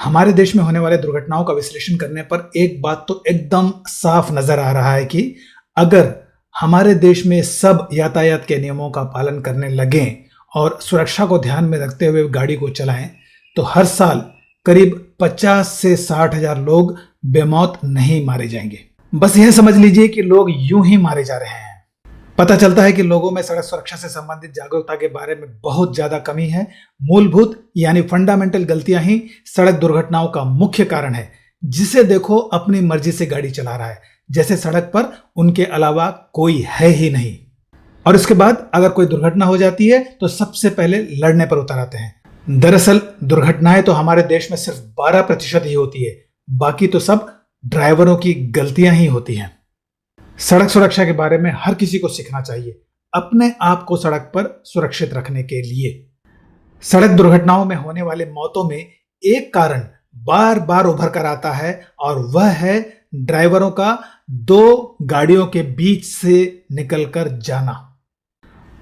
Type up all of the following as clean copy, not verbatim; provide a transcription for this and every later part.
हमारे देश में होने वाले दुर्घटनाओं का विश्लेषण करने पर एक बात तो एकदम साफ नजर आ रहा है कि अगर हमारे देश में सब यातायात के नियमों का पालन करने लगें और सुरक्षा को ध्यान में रखते हुए गाड़ी को चलाएं तो हर साल करीब 50 से 60 हजार लोग बेमौत नहीं मारे जाएंगे। बस यह समझ लीजिए कि लोग यूं ही मारे जा रहे हैं। पता चलता है कि लोगों में सड़क सुरक्षा से संबंधित जागरूकता के बारे में बहुत ज्यादा कमी है। मूलभूत यानी फंडामेंटल गलतियां ही सड़क दुर्घटनाओं का मुख्य कारण है। जिसे देखो अपनी मर्जी से गाड़ी चला रहा है, जैसे सड़क पर उनके अलावा कोई है ही नहीं। और इसके बाद अगर कोई दुर्घटना हो जाती है तो सबसे पहले लड़ने पर उतर आते हैं। दरअसल दुर्घटनाएं तो हमारे देश में सिर्फ 12% ही होती है, बाकी तो सब ड्राइवरों की गलतियां ही होती हैं। सड़क सुरक्षा के बारे में हर किसी को सीखना चाहिए, अपने आप को सड़क पर सुरक्षित रखने के लिए। सड़क दुर्घटनाओं में होने वाले मौतों में एक कारण बार बार उभर कर आता है और वह है ड्राइवरों का दो गाड़ियों के बीच से निकलकर जाना।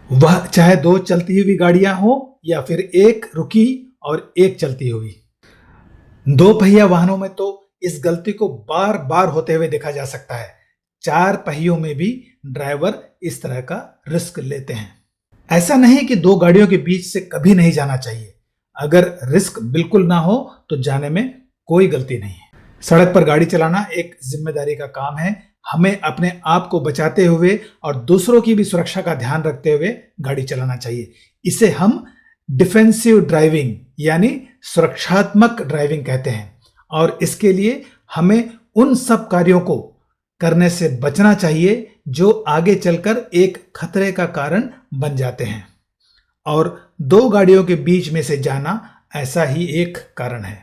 वह चाहे दो चलती हुई गाड़ियां हो या फिर एक रुकी और एक चलती हुई। दो पहिया वाहनों में तो इस गलती को बार बार होते हुए देखा जा सकता है। चार पहियों में भी ड्राइवर इस तरह का रिस्क लेते हैं। ऐसा नहीं कि दो गाड़ियों के बीच से कभी नहीं जाना चाहिए। अगर रिस्क बिल्कुल ना हो तो जाने में कोई गलती नहीं है। सड़क पर गाड़ी चलाना एक जिम्मेदारी का काम है। हमें अपने आप को बचाते हुए और दूसरों की भी सुरक्षा का ध्यान रखते हुए गाड़ी चलाना चाहिए। इसे हम डिफेंसिव ड्राइविंग यानी सुरक्षात्मक ड्राइविंग कहते हैं। और इसके लिए हमें उन सब कार्यों को करने से बचना चाहिए जो आगे चलकर एक खतरे का कारण बन जाते हैं। और दो गाड़ियों के बीच में से जाना ऐसा ही एक कारण है।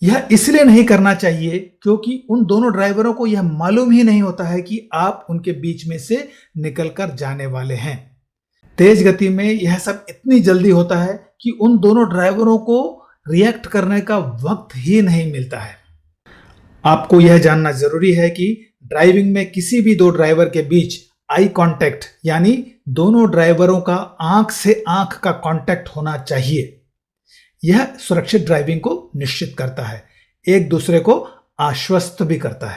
यह इसलिए नहीं करना चाहिए क्योंकि उन दोनों ड्राइवरों को यह मालूम ही नहीं होता है कि आप उनके बीच में से निकलकर जाने वाले हैं। तेज गति में यह सब इतनी जल्दी होता है कि उन दोनों ड्राइवरों को रिएक्ट करने का वक्त ही नहीं मिलता है। आपको यह जानना जरूरी है कि ड्राइविंग में किसी भी दो ड्राइवर के बीच आई कांटेक्ट यानी दोनों ड्राइवरों का आंख से आंख का कांटेक्ट होना चाहिए। यह सुरक्षित ड्राइविंग को निश्चित करता है, एक दूसरे को आश्वस्त भी करता है।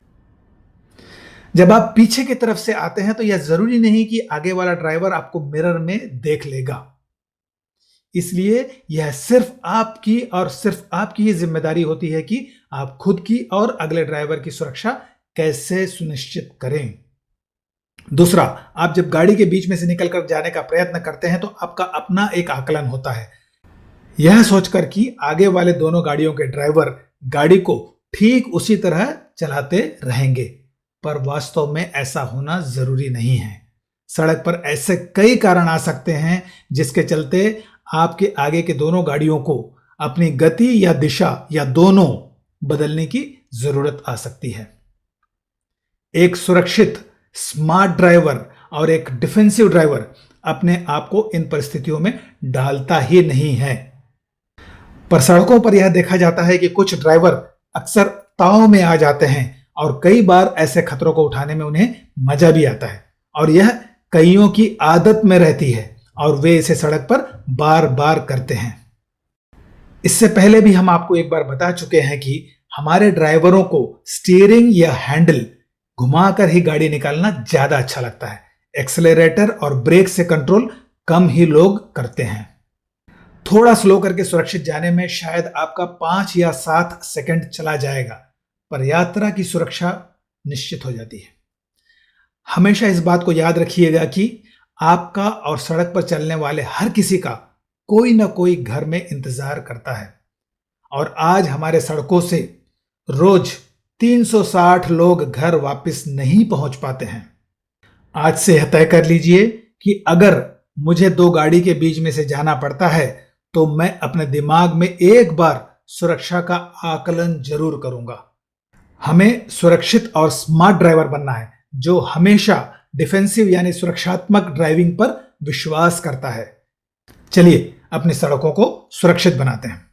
जब आप पीछे की तरफ से आते हैं तो यह जरूरी नहीं कि आगे वाला ड्राइवर आपको मिरर में देख लेगा। इसलिए यह सिर्फ आपकी और सिर्फ आपकी ही जिम्मेदारी होती है कि आप खुद की और अगले ड्राइवर की सुरक्षा कैसे सुनिश्चित करें। दूसरा, आप जब गाड़ी के बीच में से निकलकर जाने का प्रयत्न करते हैं तो आपका अपना एक आकलन होता है, यह सोचकर कि आगे वाले दोनों गाड़ियों के ड्राइवर गाड़ी को ठीक उसी तरह चलाते रहेंगे, पर वास्तव में ऐसा होना जरूरी नहीं है। सड़क पर ऐसे कई कारण आ सकते हैं जिसके चलते आपके आगे के दोनों गाड़ियों को अपनी गति या दिशा या दोनों बदलने की जरूरत आ सकती है। एक सुरक्षित स्मार्ट ड्राइवर और एक डिफेंसिव ड्राइवर अपने आप को इन परिस्थितियों में डालता ही नहीं है। पर सड़कों पर यह देखा जाता है कि कुछ ड्राइवर अक्सर ताव में आ जाते हैं और कई बार ऐसे खतरों को उठाने में उन्हें मजा भी आता है और यह कईयों की आदत में रहती है और वे इसे सड़क पर बार बार करते हैं। इससे पहले भी हम आपको एक बार बता चुके हैं कि हमारे ड्राइवरों को स्टीयरिंग या हैंडल घुमाकर ही गाड़ी निकालना ज्यादा अच्छा लगता है। एक्सेलरेटर और ब्रेक से कंट्रोल कम ही लोग करते हैं। थोड़ा स्लो करके सुरक्षित जाने में शायद आपका 5 या 7 सेकंड चला जाएगा, पर यात्रा की सुरक्षा निश्चित हो जाती है। हमेशा इस बात को याद रखिएगा कि आपका और सड़क पर चलने वाले हर किसी का कोई ना कोई घर में इंतजार करता है और आज हमारे सड़कों से रोज 360 लोग घर वापस नहीं पहुंच पाते हैं। आज से यह तय कर लीजिए कि अगर मुझे दो गाड़ी के बीच में से जाना पड़ता है तो मैं अपने दिमाग में एक बार सुरक्षा का आकलन जरूर करूंगा। हमें सुरक्षित और स्मार्ट ड्राइवर बनना है जो हमेशा डिफेंसिव यानी सुरक्षात्मक ड्राइविंग पर विश्वास करता है। चलिए अपनी सड़कों को सुरक्षित बनाते हैं।